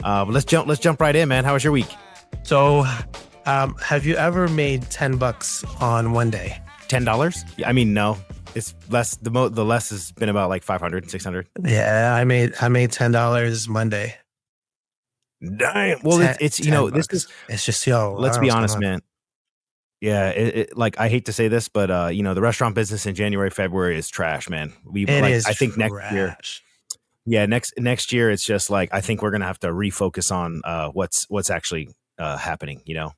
But let's jump right in, man. How was your week? So, have you ever made $10 on one day? $10? I mean, no, it's less. The less has been about like 500, 600. Yeah, I made $10 Monday. Damn. Well, it's you know, this is, it's just, yo, I let's don't know be what's going honest, on. man. Yeah, like I hate to say this, but you know, the restaurant business in January, February is trash, man. It is I think next year, trash. yeah, next year it's just like I think we're gonna have to refocus on what's actually happening. Yeah,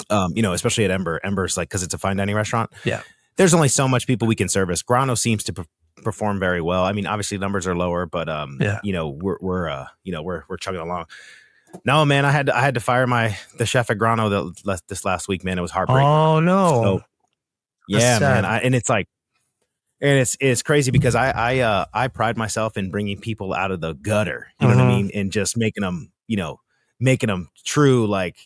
Especially at Ember. Ember's like, because it's a fine dining restaurant. yeah. There's only so much people we can service. Grano seems to perform very well. I mean, obviously numbers are lower, but Yeah. we're chugging along. No, man, I had to fire the chef at Grano this last week, man. It was heartbreaking. Oh no. So, yeah, That's man. It's crazy because I pride myself in bringing people out of the gutter. You know what I mean? And just making them true like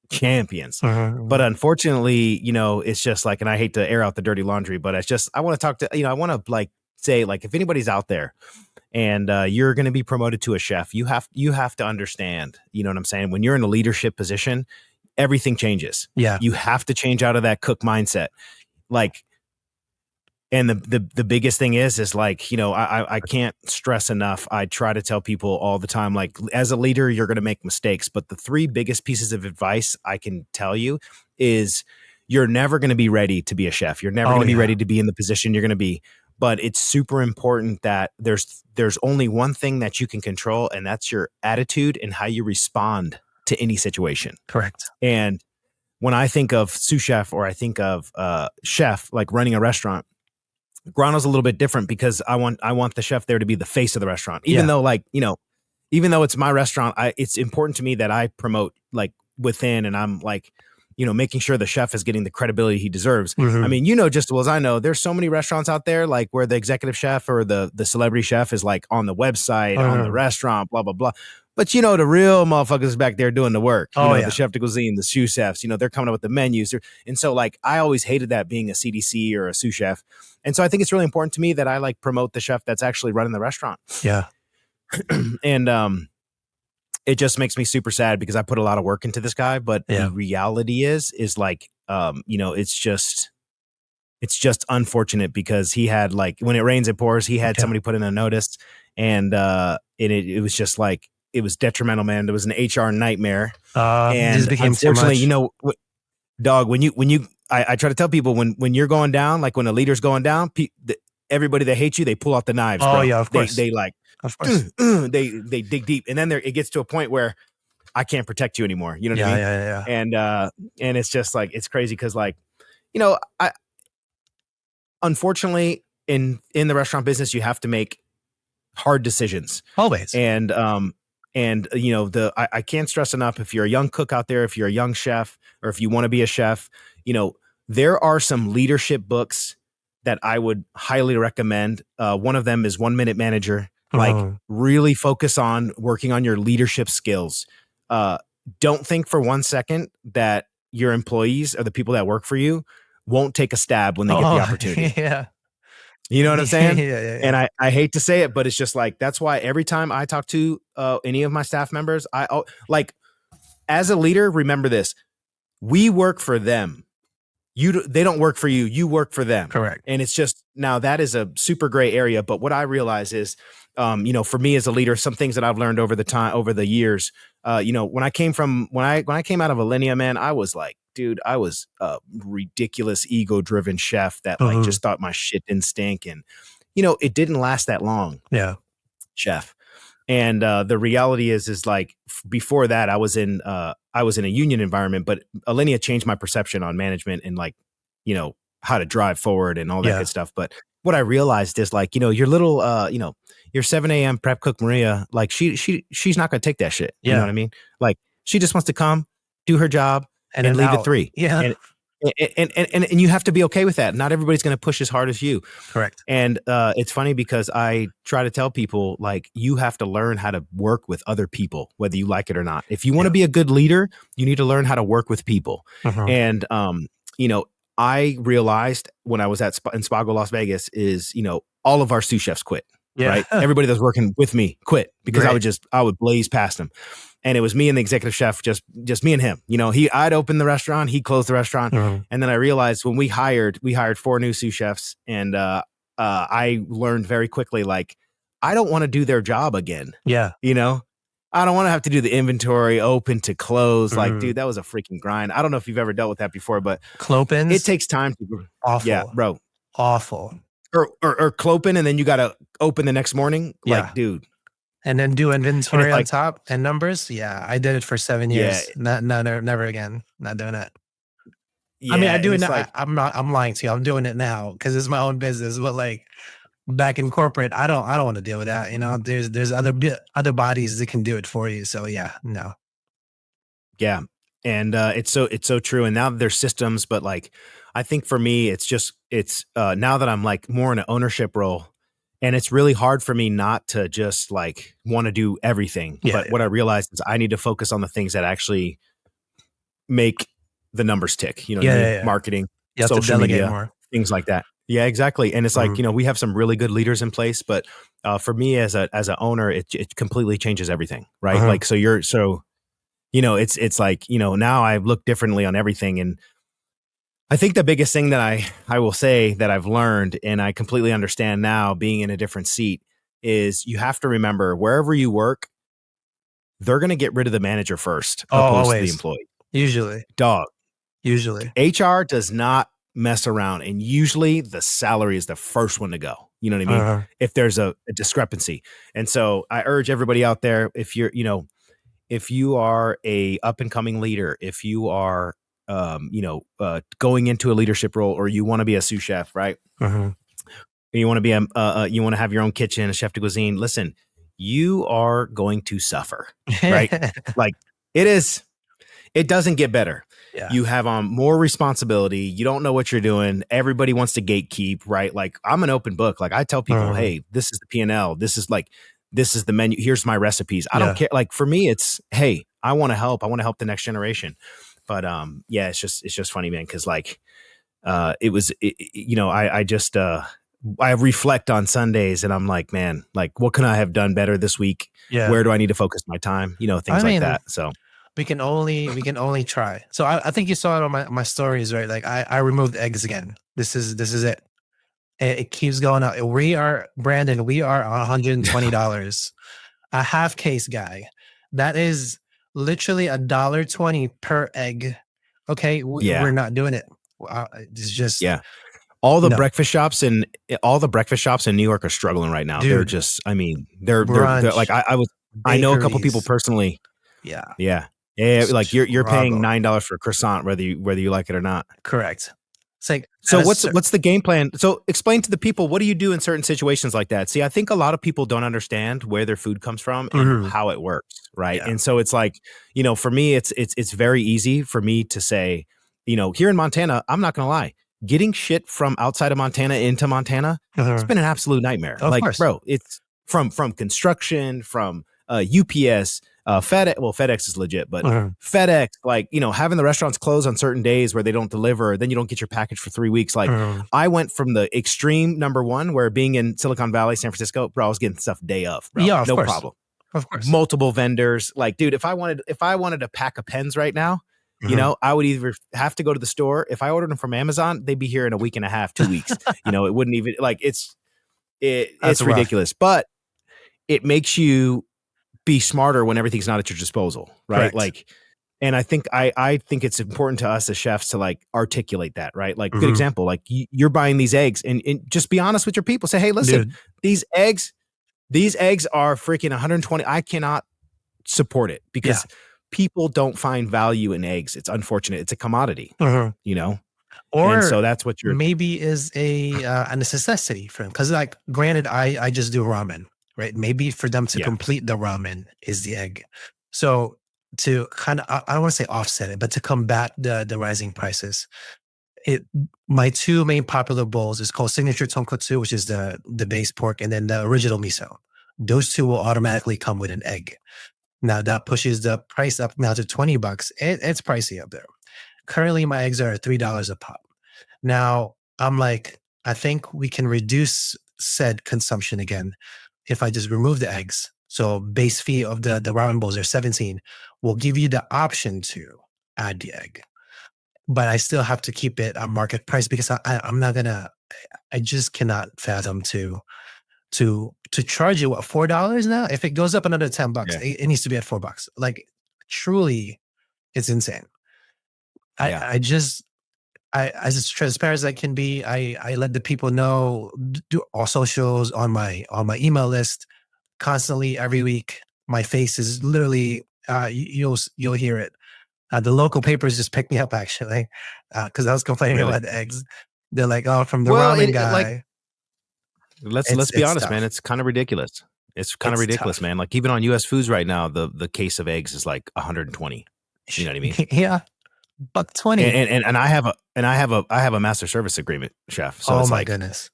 champions. But unfortunately, it's just like, and I hate to air out the dirty laundry, but it's just, I want to talk to, I want to like say, like, if anybody's out there and you're going to be promoted to a chef, you have to understand, you know what I'm saying? When you're in a leadership position, everything changes. Yeah. You have to change out of that cook mindset. Like, and the biggest thing is like, I can't stress enough. I try to tell people all the time, like, as a leader, you're going to make mistakes. But the three biggest pieces of advice I can tell you is you're never going to be ready to be a chef. You're never going to be ready to be in the position you're going to be. But it's super important that there's only one thing that you can control, and that's your attitude and how you respond to any situation. Correct. And when I think of sous chef, or I think of chef, like running a restaurant, Grano's a little bit different because I want the chef there to be the face of the restaurant. Even though, like, even though it's my restaurant, it's important to me that I promote like within, and I'm like, making sure the chef is getting the credibility he deserves. I mean, just as well as I know, there's so many restaurants out there like where the executive chef or the celebrity chef is like on the website, on the restaurant, blah, blah, blah. But the real motherfuckers back there doing the work. The chef de cuisine, the sous chefs, they're coming up with the menus. And so like, I always hated that being a CDC or a sous chef. And so I think it's really important to me that I like promote the chef that's actually running the restaurant. Yeah. And it just makes me super sad because I put a lot of work into this guy. But the reality is like, it's just unfortunate because he had, like, when it rains, it pours. He had somebody put in a notice, and it was just like, it was detrimental, man. There was an HR nightmare. And this became unfortunately, dog, I try to tell people when you're going down, like when a leader's going down, everybody that hates you, they pull out the knives. Oh, bro. yeah, of course. They like, of course. they dig deep. And then it gets to a point where I can't protect you anymore. You know what I mean? Yeah. And it's just like, it's crazy. Cause like, unfortunately in the restaurant business, you have to make hard decisions. Always. And I can't stress enough, if you're a young cook out there, if you're a young chef, or if you want to be a chef, there are some leadership books that I would highly recommend. One of them is 1 Minute Manager. Like, really focus on working on your leadership skills. Don't think for 1 second that your employees or the people that work for you won't take a stab when they get the opportunity. Yeah. You know what I'm saying? Yeah. And I hate to say it, but it's just like, that's why every time I talk to any of my staff members, like, as a leader, remember this: we work for them. They don't work for you. You work for them. Correct. And it's just, now that is a super gray area. But what I realize is, for me as a leader, some things that I've learned over the years, when I came out of Alinea, man, I was like, dude, I was a ridiculous ego-driven chef that like just thought my shit didn't stink. And, it didn't last that long. Yeah. Chef. And the reality is like, before that, I was in a union environment, but Alinea changed my perception on management and, like, how to drive forward and all that good stuff. But what I realized is, like, your little, your 7 a.m. prep cook Maria, like, she's not going to take that shit. You know what I mean? Like, she just wants to come, do her job, and leave at 3. Yeah. And you have to be okay with that. Not everybody's going to push as hard as you. Correct. And it's funny because I try to tell people, like, you have to learn how to work with other people, whether you like it or not. If you want to be a good leader, you need to learn how to work with people. And, I realized when I was in Spago, Las Vegas, is, all of our sous chefs quit. Yeah. right? Everybody that was working with me quit because Great. I would blaze past them. And it was me and the executive chef, just me and him. I'd open the restaurant, he closed the restaurant. Mhm. And then I realized when we hired 4 new sous chefs, and I learned very quickly, like, I don't want to do their job again. Yeah. You know, I don't want to have to do the inventory, open to close. Like, Mhm. dude, that was a freaking grind. I don't know if you've ever dealt with that before, but it Clopens, takes time to, yeah, awful. bro. Awful. Or cloping, and then you got to open the next morning. Yeah. Like, dude. And then do And inventory it's on like, top and numbers. Yeah. I did it for 7 yeah, years. Never again. Not doing it. I mean, yeah. I do And it it's now. like, I'm lying to you. I'm doing it now because it's my own business. But like back in corporate, I don't want to deal with that. There's other bodies that can do it for you. So yeah, no. yeah. And it's so true. And now there's systems, but like, I think for me, it's now that I'm like more in an ownership role, and it's really hard for me not to just like want to do everything. Yeah, But yeah, what I realized is I need to focus on the things that actually make the numbers tick. You know what I yeah, mean? yeah, yeah. Marketing, You have to social delegate media, more. things like that. Yeah, exactly. And it's like, Mhm. we have some really good leaders in place, but for me as a owner, it completely changes everything, right? Mhm. Like, it's like, now I look differently on everything. And I think the biggest thing that I will say that I've learned, and I completely understand now being in a different seat, is you have to remember wherever you work, they're going to get rid of the manager first, Oh, opposed to the always. employee. Usually. Dog. Usually. HR does not mess around, and usually the salary is the first one to go. You know what I mean? Uh-huh. If there's a discrepancy. And so I urge everybody out there, if you are a up and coming leader, if you are going into a leadership role, or you want to be a sous chef, right? Mhm. You want to be you want to have your own kitchen, a chef de cuisine. Listen, you are going to suffer, right? Like, it doesn't get better. Yeah. You have more responsibility. You don't know what you're doing. Everybody wants to gatekeep, right? Like, I'm an open book. Like, I tell people, Mhm. hey, this is the P&L. This is the menu. Here's my recipes. I don't Yeah. care. Like, for me, it's, hey, I want to help. I want to help the next generation. But yeah, it's just funny, man. Cause like, I just, I reflect on Sundays, and I'm like, man, like, what can I have done better this week? Yeah. Where do I need to focus my time? I Things like mean, that. So we can only try. So I think you saw it on my stories, right? Like I removed eggs again. This is it. It keeps going up. We are Brandon. We are $120 a half case guy. That is literally $1.20 per egg. Okay, we're yeah. not doing it. It's just Yeah. All the no, breakfast shops in New York are struggling right now. They're dude. just, I mean, they're like, Brunch, I know a couple people bakeries. personally. Yeah, Yeah. Yeah. Like, you're paying struggle. $9 for a croissant, whether you like it or not. Correct. It's like So what's the game plan? So explain to the people, what do you do in certain situations like that? See, I think a lot of people don't understand where their food comes from and Mhm. how it works, right? Yeah. And so it's like, for me, it's very easy for me to say, here in Montana, I'm not gonna lie, getting shit from outside of Montana into Montana, it's Uh-huh. been an absolute nightmare. Of Like, course. bro, it's from construction, from UPS, FedEx. Well, FedEx is legit, but Uh-huh. FedEx, like, having the restaurants close on certain days where they don't deliver, then you don't get your package for 3 weeks. Like, Uh-huh. I went from the extreme number one, where being in Silicon Valley, San Francisco, bro, I was getting stuff day of, bro. Yeah, of No course. problem. Of course. Multiple vendors. Like, dude, if I wanted a pack of pens right now, Mhm. I would either have to go to the store. If I ordered them from Amazon, they'd be here in a week and a half, 2 weeks. It wouldn't even, like, That's it's rough. ridiculous, but it makes you be smarter when everything's not at your disposal, right? Correct. Like, and I think it's important to us as chefs to like articulate that, right? Like, good Mhm. example, like, you're buying these eggs, and just be honest with your people. Say, hey, listen, Dude. these eggs, are freaking 120. I cannot support it Yeah. because people don't find value in eggs. It's unfortunate. It's a commodity, Uh-huh. you know? And Or so that's what you're, maybe is a necessity for them. Because like, granted, I just do ramen, right? Maybe for them to yeah, complete the ramen is the egg. So to kind of, I don't want to say offset it, but to combat the rising prices, it my two main popular bowls is called signature tonkotsu, which is the base pork, and then the original miso. Those two will automatically come with an egg. Now that pushes the price up now to $20. It's pricey up there. Currently, my eggs are $3 a pop. Now I'm like, I think we can reduce said consumption again if I just remove the eggs, so base fee of the ramen bowls are 17, will give you the option to add the egg. But I still have to keep it at market price because I'm not gonna. I just cannot fathom to charge you what, $4 now. If it goes up another $10, Yeah. it needs to be at $4. Like truly, it's insane. Yeah. I just as transparent as I can be, I let the people know, do all socials on my email list constantly every week. My face is literally you'll hear it. The local papers just picked me up actually because I was complaining Really. about the eggs. They're like, oh, from the Well, ramen it like guy. let's be It's honest, man. tough. It's kind of ridiculous. It's kind of It's ridiculous, tough. man. Like even on US Foods right now, the case of eggs is like 120. You know what I mean? Yeah, $1.20. And I have a master service agreement, chef. So Oh it's my like goodness.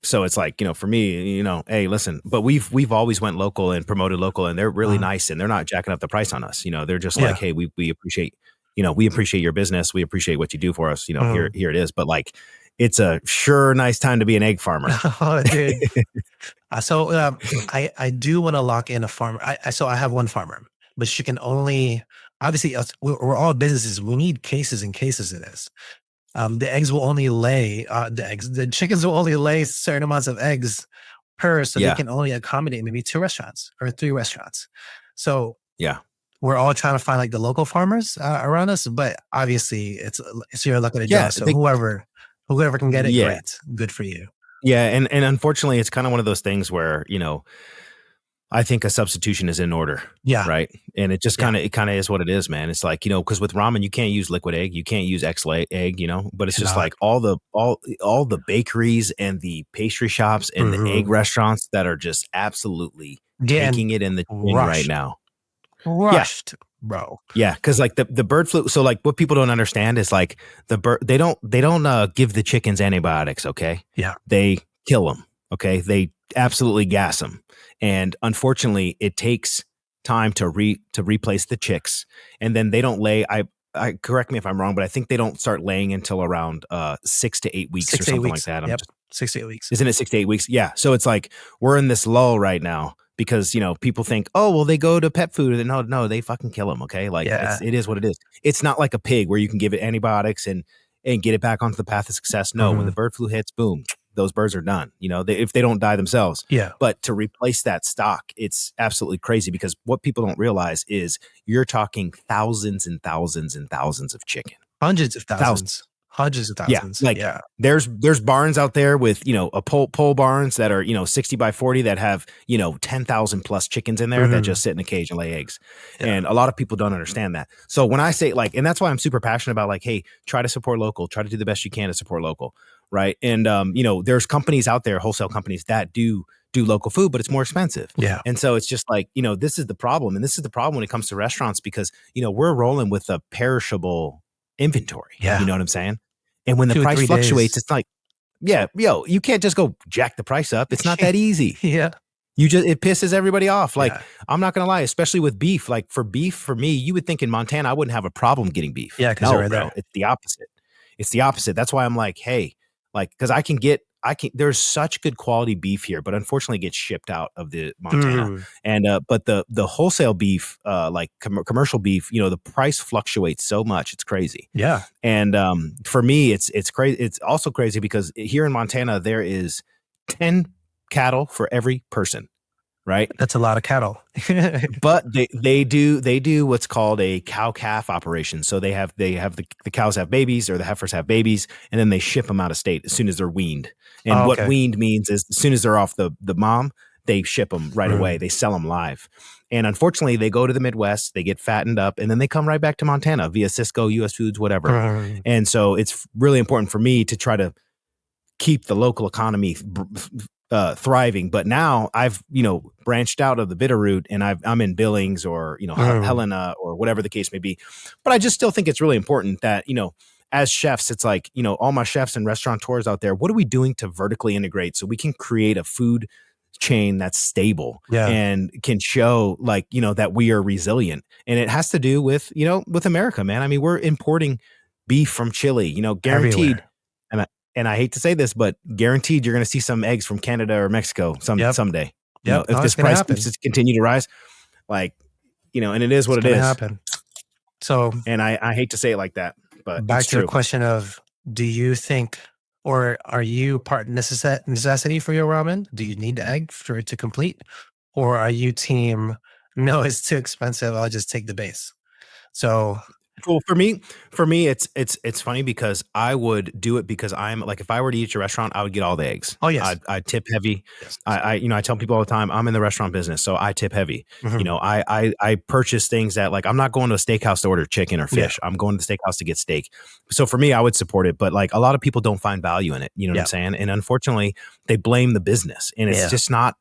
so it's like, for me, hey, listen, but we've always went local and promoted local, and they're really nice, and they're not jacking up the price on us. They're just like, Yeah. hey, we appreciate, we appreciate your business. We appreciate what you do for us. Here it is. But like, it's a sure nice time to be an egg farmer. Oh, dude. I do want to lock in a farmer. So I have one farmer, but she can only, obviously we're all businesses. We need cases and cases of this. The eggs will only lay, the chickens will only lay certain amounts of eggs per, so they Yeah. can only accommodate maybe 2 restaurants or 3 restaurants. So Yeah. we're all trying to find like the local farmers around us, but obviously it's your luck of the draw. Yeah. So whoever can get it, Yeah. great, good for you. Yeah. And unfortunately, it's kind of one of those things where, I think a substitution is in order. Yeah. Right. And it just kind of is what it is, man. It's like, because with ramen, you can't use liquid egg, you can't use egg, but it's just like all the bakeries and the pastry shops and the egg restaurants that are just absolutely taking it in the chin right now. Rushed, bro. Yeah. Cause like the bird flu. So like what people don't understand is like they don't give the chickens antibiotics. Okay. Yeah. They kill them. Okay. They absolutely gas them. And unfortunately, it takes time to replace the chicks, and then they don't lay. I correct me if I'm wrong, but I think they don't start laying until around 6 to 8 weeks or something like that. Yep. 6 to 8 weeks. Isn't it 6 to 8 weeks? Yeah. So it's like we're in this lull right now because people think, oh well, they go to pet food, and no, they fucking kill them. Okay, like it is what it is. It's not like a pig where you can give it antibiotics and get it back onto the path of success. No, when the bird flu hits, boom, those birds are done. If they don't die themselves. Yeah. But to replace that stock, it's absolutely crazy because what people don't realize is you're talking thousands and thousands and thousands of chicken. Hundreds of thousands. Hundreds of thousands. Yeah. Like there's barns out there with, a pole barns that are, 60 by 40 that have, 10,000 plus chickens in there that just sit in a cage and lay eggs. Yeah. And a lot of people don't understand that. So when I say and that's why I'm super passionate about like, hey, try to support local, try to do the best you can to support local. Right. And, there's companies out there, wholesale companies that do local food, but it's more expensive. Yeah. And so it's just like, this is the problem. And this is the problem when it comes to restaurants because, we're rolling with a perishable inventory. Yeah. You know what I'm saying? And when the price fluctuates, it's like, you can't just go jack the price up. It's not that easy. Yeah. It pisses everybody off. Like, I'm not going to lie, especially with beef. Like for beef, for me, you would think in Montana, I wouldn't have a problem getting beef. Yeah. Cause right there. It's the opposite. It's the opposite. That's why I'm like, hey, cause there's such good quality beef here, but unfortunately it gets shipped out of the Montana. And, but the wholesale beef, commercial beef, the price fluctuates so much. It's crazy. Yeah. And, for me, it's crazy. It's also crazy because here in Montana, there is 10 cattle for every person. Right. That's a lot of cattle. But they do what's called a cow calf operation. So they have the cows have babies or the heifers have babies, and then they ship them out of state as soon as they're weaned. And what weaned means is as soon as they're off the mom, they ship them right away. They sell them live. And unfortunately, they go to the Midwest, they get fattened up, and then they come right back to Montana via Cisco, US Foods, whatever. And so it's really important for me to try to keep the local economy thriving. But now I've, branched out of the Bitterroot and I'm in Billings or, Helena or whatever the case may be. But I just still think it's really important that, as chefs, it's like, all my chefs and restaurateurs out there, what are we doing to vertically integrate so we can create a food chain that's stable and can show that we are resilient. And it has to do with, with America, man. I mean, we're importing beef from Chile, guaranteed. Everywhere. And I hate to say this, but guaranteed you're going to see some eggs from Canada or Mexico someday. Yep. If No, it's this gonna price keeps happen. to continue to rise, like, and it is It's what it gonna is. happen. So And I hate to say it like that, but back it's to your true. question of, do you think, or are you part necessity for your ramen? Do you need the egg for it to complete? Or are you team, no, it's too expensive. I'll just take the base. So, Well, for me, it's funny because I would do it because I'm like, if I were to eat at your restaurant, I would get all the eggs. oh, yes. I tip heavy. Yes. I tell people all the time, I'm in the restaurant business, so I tip heavy. Mhm. I purchase things that, like, I'm not going to a steakhouse to order chicken or Yeah. fish. I'm going to the steakhouse to get steak. So for me, I would support it, but like a lot of people don't find value in it. You know what Yeah. I'm saying? And unfortunately, they blame the business, and it's Yeah. just not.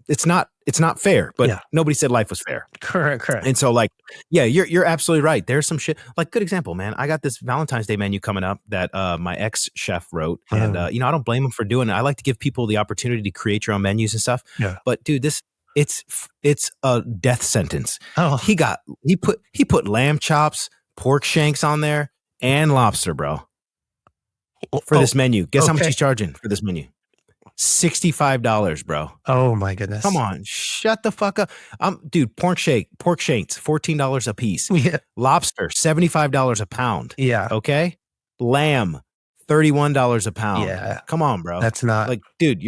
It's not fair. But Yeah. nobody said life was fair. Correct. And so, like, yeah, you're absolutely right. There's some shit. Like, good example, man. I got this Valentine's Day menu coming up that my ex chef wrote, and Mhm. I don't blame him for doing it. I like to give people the opportunity to create your own menus and stuff. Yeah. But dude, it's a death sentence. Oh, He put lamb chops, pork shanks on there, and lobster, bro, for this menu. Guess how much okay. he's charging for this menu? $65, bro. Oh my goodness. Come on, shut the fuck up. Dude, pork shanks, $14 a piece. Yeah. Lobster, $75 a pound. Yeah. Okay. Lamb, $31 a pound. Yeah. Come on, bro. That's not Like, dude,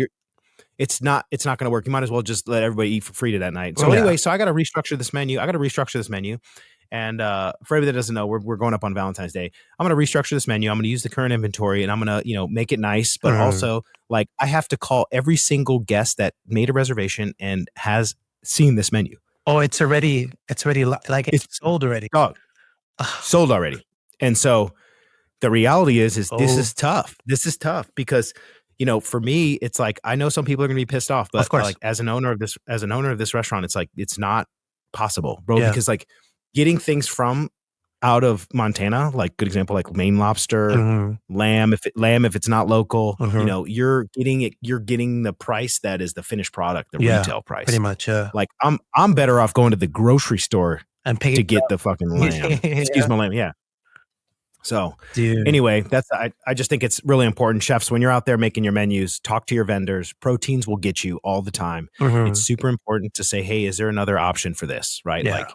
it's not gonna work. You might as well just let everybody eat for free to that night. So Yeah. anyway, so I gotta restructure this menu. And for everybody that doesn't know, we're going up on Valentine's Day. I'm going to restructure this menu. I'm going to use the current inventory, and I'm going to, make it nice. But also, like, I have to call every single guest that made a reservation and has seen this menu. Oh, it's already like it's sold already. Dog, sold already. And so the reality is this is tough. This is tough because, for me, it's like, I know some people are going to be pissed off, but Of course. like, as an owner of this restaurant, it's like, it's not possible, bro. Yeah. Because, like, getting things from out of Montana, like, good example, like Maine lobster, lamb, if it's not local, you're getting the price that is the finished product, the retail price. Pretty much. Like, I'm better off going to the grocery store and to get the fucking lamb. Excuse my lamb. Yeah. So Dude. anyway, I just think it's really important. Chefs, when you're out there making your menus, talk to your vendors. Proteins will get you all the time. It's super important to say, hey, is there another option for this? Right. Yeah. Like,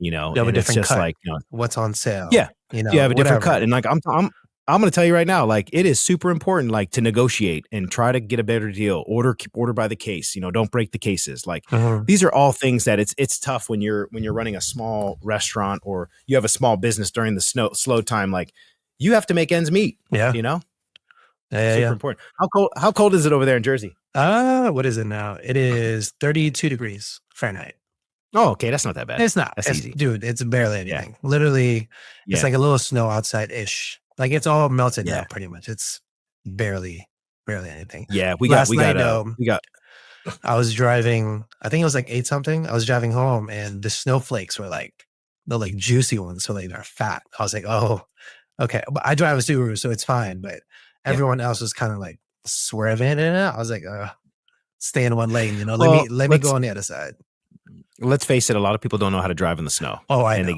you have a different cut. Like, what's on sale? Yeah. You have a different cut. And like, I'm going to tell you right now, like, it is super important, like, to negotiate and try to get a better deal. Order by the case, don't break the cases. Like, these are all things that it's tough when you're running a small restaurant or you have a small business during the slow time. Like, you have to make ends meet. Yeah. Super important. How cold is it over there in Jersey? What is it now? It is 32 degrees Fahrenheit. Oh, okay. That's not that bad. It's not. That's easy. Dude, it's barely anything. Yeah. Literally, it's like a little snow outside-ish. Like, it's all melted now, pretty much. It's barely anything. Yeah, we got. I was driving, I think it was like 8 something. I was driving home and the snowflakes were like, the like juicy ones. So they're fat. I was like, oh, okay. But I drive a Subaru, so it's fine. But everyone else was kind of like swerving in and out. I was like, stay in one lane, let me go on the other side. Let's face it, a lot of people don't know how to drive in the snow. Oh, I know.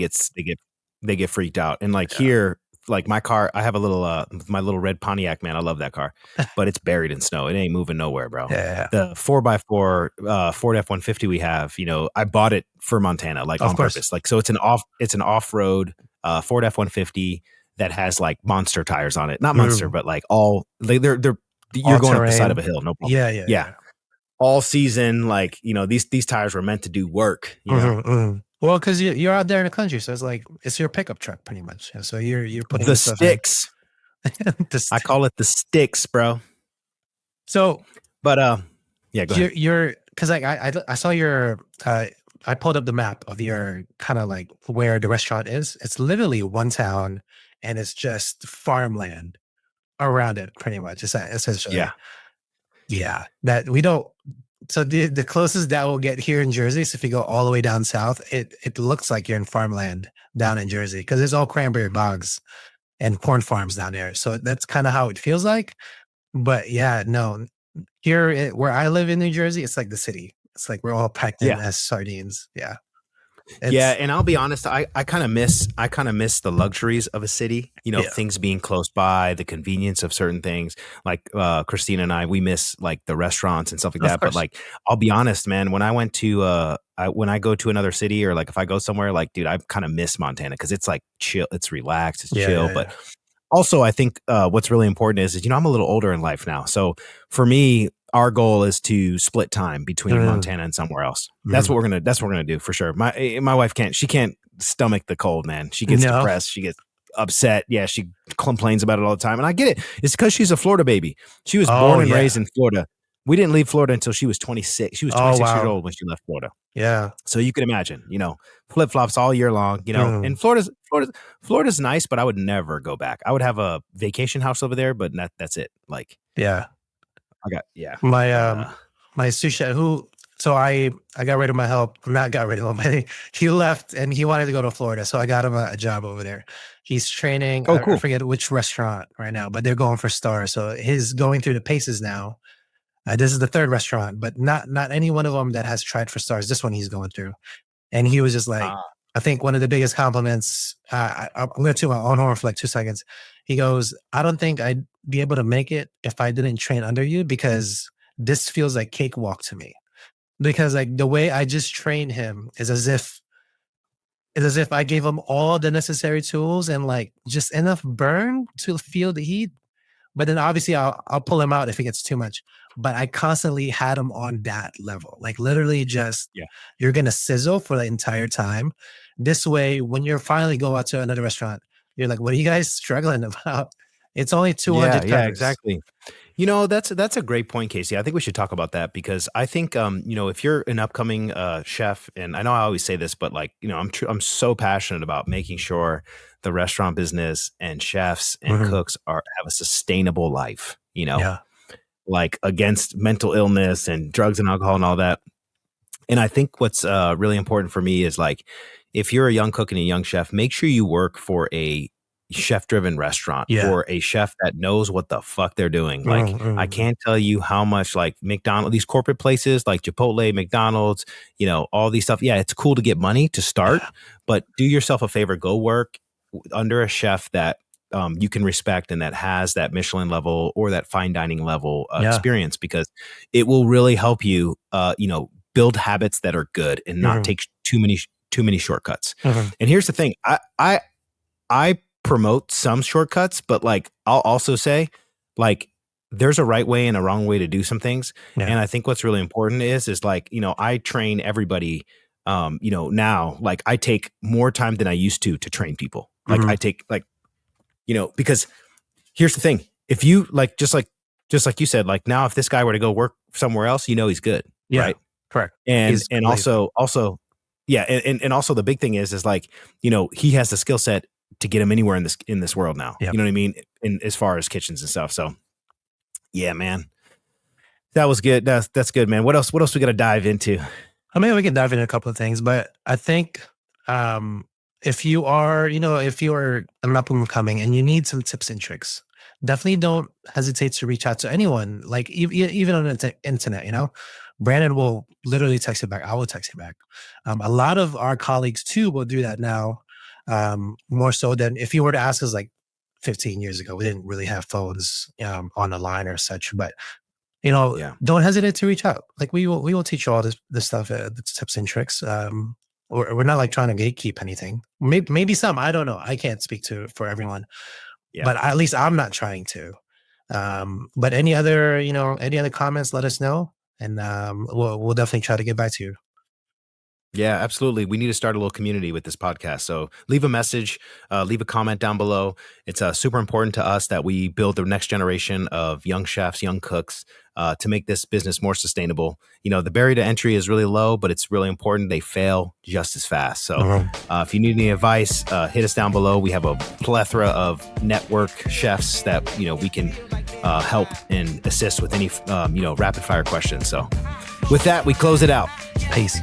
They get freaked out. And like here, like my car, I have a little my little red Pontiac, man. I love that car. But it's buried in snow. It ain't moving nowhere, bro. Yeah. The 4x4 Ford F-150 we have, I bought it for Montana, like, on purpose. Like, so it's an off-road Ford F-150 that has like monster tires on it. Not monster, but like you're going up the side of a hill, no problem. Yeah. All season, like, these tires were meant to do work. Well, because you're out there in the country, so it's like it's your pickup truck, pretty much. So you're putting the sticks. I call it the sticks, bro. So, but yeah, go ahead. You're because like I saw your I pulled up the map of your kind of like where the restaurant is. It's literally one town, and it's just farmland around it, pretty much. Essentially, yeah. That we don't. So the closest that we'll get here in Jersey is if you go all the way down south, it looks like you're in farmland down in Jersey because there's all cranberry bogs and corn farms down there. So that's kind of how it feels like. But yeah, no, here where I live in New Jersey, it's like the city. It's like we're all packed in as sardines. Yeah. Yeah, It's and I'll be honest, I kind of miss the luxuries of a city, yeah, things being close by, the convenience of certain things. Like Christina and I, we miss like the restaurants and stuff like of that. But course. like I'll be honest, man, when I went to when I go to another city, or like if I go somewhere, like dude, I kind of miss Montana because it's like chill, it's relaxed, it's Yeah, chill. yeah, But yeah. also, I think what's really important is I'm a little older in life now. So for me, our goal is to split time between Mm, Montana and somewhere else. mm. That's what we're gonna do for sure. My wife can't stomach the cold, man. She gets No. depressed. She gets upset. Yeah, she complains about it all the time. And I get it. It's because she's a Florida baby. She was born Oh and yeah. raised in Florida. We didn't leave Florida until she was 26. She was Oh 26 years wow. old when she left Florida. Yeah. So you can imagine, flip flops all year long, Mm, and Florida's nice, but I would never go back. I would have a vacation house over there, but that's it. Like yeah. yeah, My but my sous chef who so I got rid of my help. Not got rid of him, but he left and he wanted to go to Florida. So I got him a job over there. He's training. oh, I cool. forget which restaurant right now, but they're going for stars. So he's going through the paces now. This is the third restaurant, but not any one of them that has tried for stars. This one he's going through. And he was just like, Uh, I think one of the biggest compliments, I'm going to toot my own horn for like 2 seconds. He goes, I don't think I'd be able to make it if I didn't train under you because this feels like cakewalk to me. Because like the way I just trained him is as if I gave him all the necessary tools and like just enough burn to feel the heat. But then obviously I'll pull him out if it gets too much. But I constantly had him on that level. Like literally just yeah. you're gonna sizzle for the entire time. This way, when you're finally go out to another restaurant, you're like, what are you guys struggling about? It's only Yeah, 200 yeah, covers. exactly. That's a great point, Casey. I think we should talk about that because I think if you're an upcoming chef, and I know I always say this, but like, I'm so passionate about making sure the restaurant business and chefs and Mhm. cooks have a sustainable life, Yeah. like against mental illness and drugs and alcohol and all that. And I think what's really important for me is like, if you're a young cook and a young chef, make sure you work for a chef driven restaurant Yeah. or a chef that knows what the fuck they're doing. Like, Mhm, I mhm. can't tell you how much like McDonald's, these corporate places like Chipotle, McDonald's, all these stuff. Yeah, it's cool to get money to start, Yeah. but do yourself a favor, go work under a chef that you can respect and that has that Michelin level or that fine dining level Yeah. experience, because it will really help you, build habits that are good and not Mhm, take too many shortcuts. mhm. And here's the thing, I promote some shortcuts, but like I'll also say, like, there's a right way and a wrong way to do some things. Yeah. And I think what's really important is like, I train everybody. Now, like, I take more time than I used to train people. Like I Mhm. take like, because here's the thing. If you like, just like you said, like now, if this guy were to go work somewhere else, he's good. Yeah. Right. Correct. And He's and blazing. also, yeah, and also the big thing is like, he has the skill set to get him anywhere in this world now. Yeah. You know what I mean? In as far as kitchens and stuff. So yeah, man. That was good. That's good, man. What else we gotta dive into? I mean, we can dive into a couple of things, but I think um, if you are, if you are an up and coming and you need some tips and tricks, definitely don't hesitate to reach out to anyone, like even on the internet. Brandon will literally text you back. I will text you back. A lot of our colleagues too will do that now, more so than if you were to ask us like 15 years ago. We didn't really have phones on the line or such, but Yeah. don't hesitate to reach out. Like we will teach you all this stuff, the tips and tricks. We're not like trying to gatekeep anything. Maybe some, I don't know. I can't speak to for everyone, Yeah. but at least I'm not trying to. But any other comments, let us know, and we'll definitely try to get back to you. Yeah, absolutely. We need to start a little community with this podcast. So leave a message, leave a comment down below. It's super important to us that we build the next generation of young chefs, young cooks, to make this business more sustainable. The barrier to entry is really low, but it's really important they fail just as fast. So Mhm. if you need any advice, hit us down below. We have a plethora of network chefs that we can help and assist with any rapid fire questions. So with that, we close it out. Peace.